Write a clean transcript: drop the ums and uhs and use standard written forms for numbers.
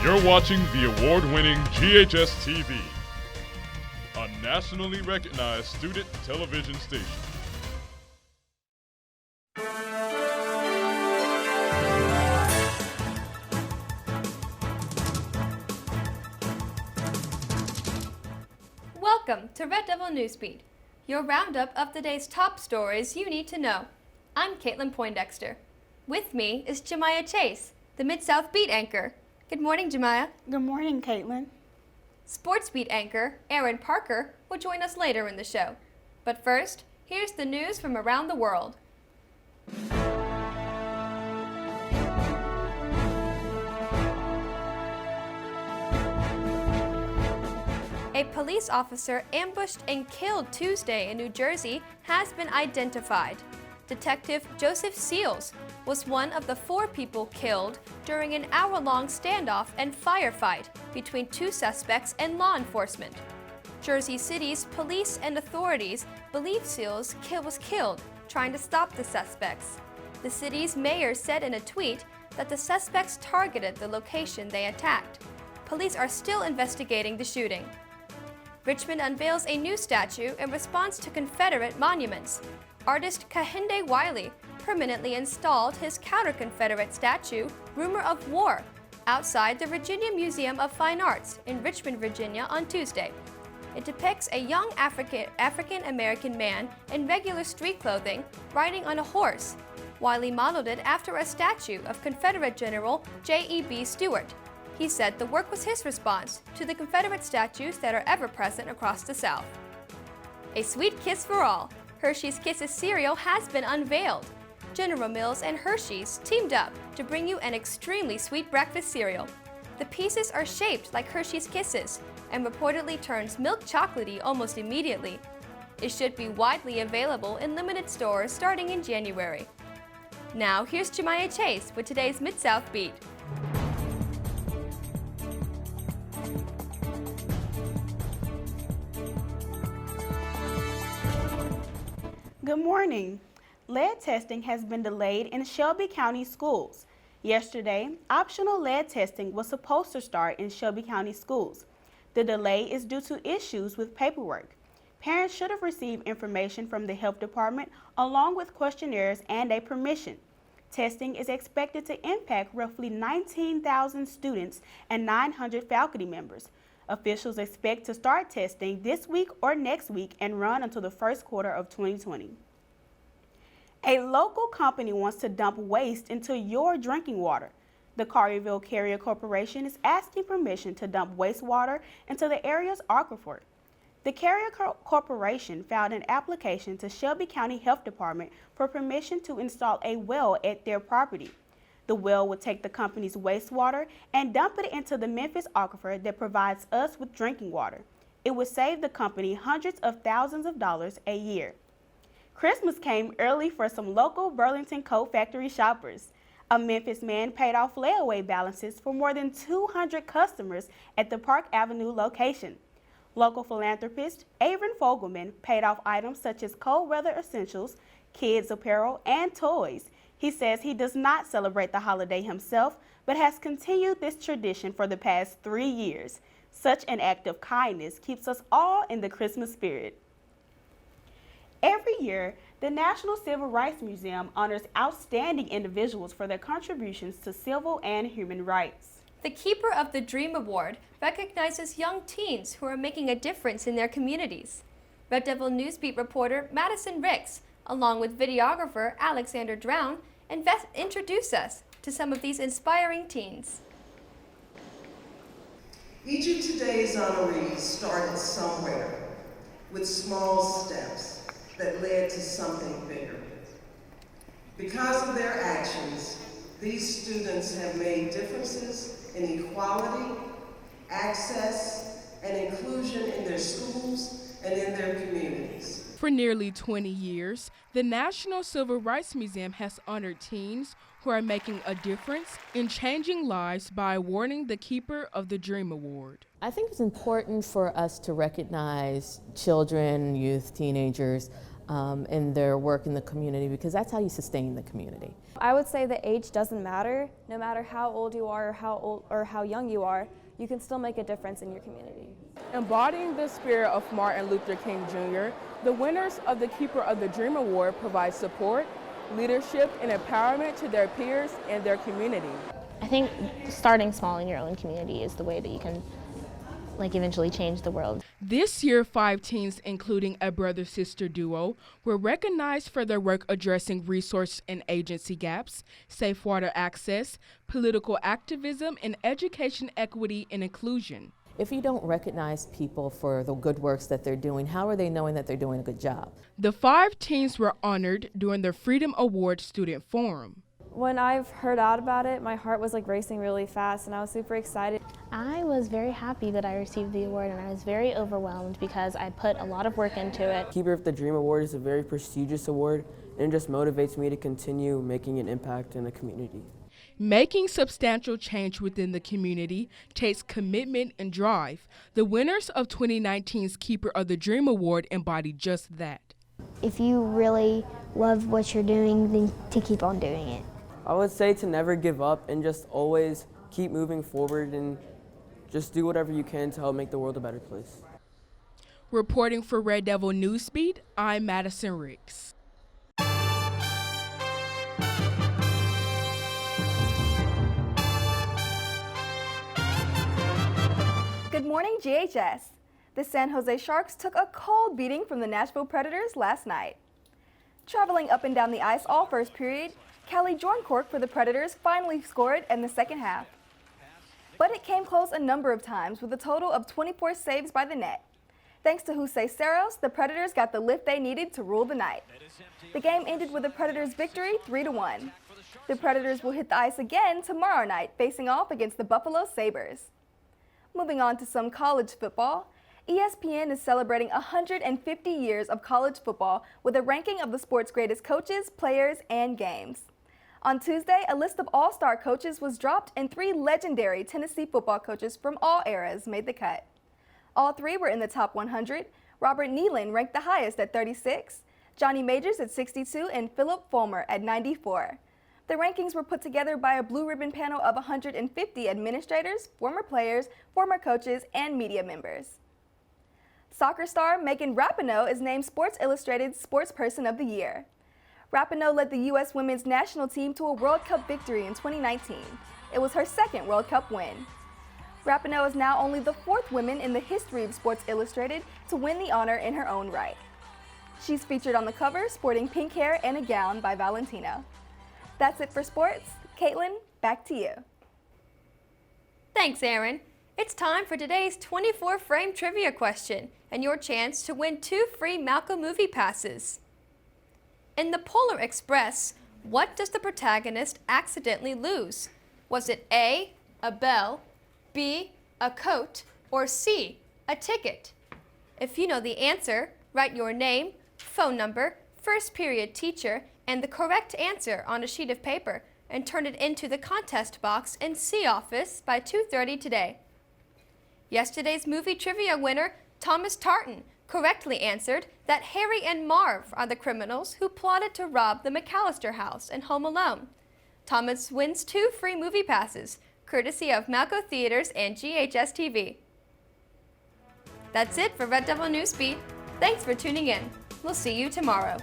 You're watching the award-winning GHS-TV, a nationally recognized student television station. Welcome to Red Devil Newsbeat, your roundup of the day's top stories you need to know. I'm Caitlin Poindexter. With me is Jemiah Chase, the Mid-South Beat anchor. Good morning, Jemiah. Good morning, Caitlin. Sports Beat anchor Aaron Parker will join us later in the show. But first, here's the news from around the world. A police officer ambushed and killed Tuesday in New Jersey has been identified. Detective Joseph Seals was one of the 4 people killed during an hour-long standoff and firefight between 2 suspects and law enforcement. Jersey City's police and authorities believe Seals was killed trying to stop the suspects. The city's mayor said in a tweet that the suspects targeted the location they attacked. Police are still investigating the shooting. Richmond unveils a new statue in response to Confederate monuments. Artist Kehinde Wiley permanently installed his counter-Confederate statue, Rumor of War, outside the Virginia Museum of Fine Arts in Richmond, Virginia on Tuesday. It depicts a young African-American man in regular street clothing riding on a horse. Wiley modeled it after a statue of Confederate General J.E.B. Stuart. He said the work was his response to the Confederate statues that are ever present across the South. A sweet kiss for all. Hershey's Kisses cereal has been unveiled. General Mills and Hershey's teamed up to bring you an extremely sweet breakfast cereal. The pieces are shaped like Hershey's Kisses and reportedly turns milk chocolatey almost immediately. It should be widely available in limited stores starting in January. Now here's Jemiah Chase with today's Mid-South Beat. Good morning. Lead testing has been delayed in Shelby County schools. Yesterday, optional lead testing was supposed to start in Shelby County schools. The delay is due to issues with paperwork. Parents should have received information from the health department along with questionnaires and a permission. Testing is expected to impact roughly 19,000 students and 900 faculty members. Officials expect to start testing this week or next week and run until the first quarter of 2020. A local company wants to dump waste into your drinking water. The Collierville Carrier Corporation is asking permission to dump wastewater into the area's aquifer. The Carrier Corporation filed an application to Shelby County Health Department for permission to install a well at their property. The well would take the company's wastewater and dump it into the Memphis aquifer that provides us with drinking water. It would save the company hundreds of thousands of dollars a year. Christmas came early for some local Burlington Coat Factory shoppers. A Memphis man paid off layaway balances for more than 200 customers at the Park Avenue location. Local philanthropist Avon Fogelman paid off items such as cold weather essentials, kids apparel, and toys. He says he does not celebrate the holiday himself, but has continued this tradition for the past 3 years. Such an act of kindness keeps us all in the Christmas spirit. Every year, the National Civil Rights Museum honors outstanding individuals for their contributions to civil and human rights. The Keeper of the Dream Award recognizes young teens who are making a difference in their communities. Red Devil Newsbeat reporter Madison Ricks, along with videographer Alexander Drown, introduce us to some of these inspiring teens. Each of today's honorees started somewhere with small steps that led to something bigger. Because of their actions, these students have made differences in equality, access, and inclusion in their schools and in their communities. For nearly 20 years, the National Civil Rights Museum has honored teens who are making a difference in changing lives by awarding the Keeper of the Dream Award. I think it's important for us to recognize children, youth, teenagers in their work in the community, because that's how you sustain the community. I would say that age doesn't matter. No matter how old you are or how young you are, you can still make a difference in your community. Embodying the spirit of Martin Luther King Jr., the winners of the Keeper of the Dream Award provide support, leadership, and empowerment to their peers and their community. I think starting small in your own community is the way that you can eventually change the world. This year, 5 teens, including a brother-sister duo, were recognized for their work addressing resource and agency gaps, safe water access, political activism, and education equity and inclusion. If you don't recognize people for the good works that they're doing, how are they knowing that they're doing a good job? The 5 teens were honored during the Freedom Award Student Forum. When I've heard out about it, my heart was racing really fast and I was super excited. I was very happy that I received the award, and I was very overwhelmed because I put a lot of work into it. Keeper of the Dream Award is a very prestigious award, and it just motivates me to continue making an impact in the community. Making substantial change within the community takes commitment and drive. The winners of 2019's Keeper of the Dream Award embody just that. If you really love what you're doing, then to keep on doing it. I would say to never give up and just always keep moving forward and just do whatever you can to help make the world a better place. Reporting for Red Devil Newsbeat, I'm Madison Ricks. Good morning, GHS. The San Jose Sharks took a cold beating from the Nashville Predators last night. Traveling up and down the ice all first period, Callie Jornkork for the Predators finally scored in the second half. But it came close a number of times with a total of 24 saves by the net. Thanks to Jose Cerros, the Predators got the lift they needed to rule the night. The game ended with the Predators' victory 3-1. The Predators will hit the ice again tomorrow night, facing off against the Buffalo Sabres. Moving on to some college football, ESPN is celebrating 150 years of college football with a ranking of the sport's greatest coaches, players, and games. On Tuesday, a list of all-star coaches was dropped and 3 legendary Tennessee football coaches from all eras made the cut. All 3 were in the top 100. Robert Neyland ranked the highest at 36, Johnny Majors at 62, and Philip Fulmer at 94. The rankings were put together by a blue ribbon panel of 150 administrators, former players, former coaches, and media members. Soccer star Megan Rapinoe is named Sports Illustrated's Sportsperson of the Year. Rapinoe led the U.S. women's national team to a World Cup victory in 2019. It was her second World Cup win. Rapinoe is now only the 4th woman in the history of Sports Illustrated to win the honor in her own right. She's featured on the cover sporting pink hair and a gown by Valentino. That's it for sports. Caitlin, back to you. Thanks, Aaron. It's time for today's 24-frame trivia question and your chance to win 2 free Malcolm movie passes. In the Polar Express, what does the protagonist accidentally lose? Was it A, a bell, B, a coat, or C, a ticket? If you know the answer, write your name, phone number, first period teacher, and the correct answer on a sheet of paper and turn it into the contest box in C office by 2:30 today. Yesterday's movie trivia winner, Thomas Tartan, correctly answered that Harry and Marv are the criminals who plotted to rob the McAllister house in Home Alone. Thomas wins 2 free movie passes, courtesy of Malco Theaters and GHS-TV. That's it for Red Devil Newsbeat. Thanks for tuning in. We'll see you tomorrow.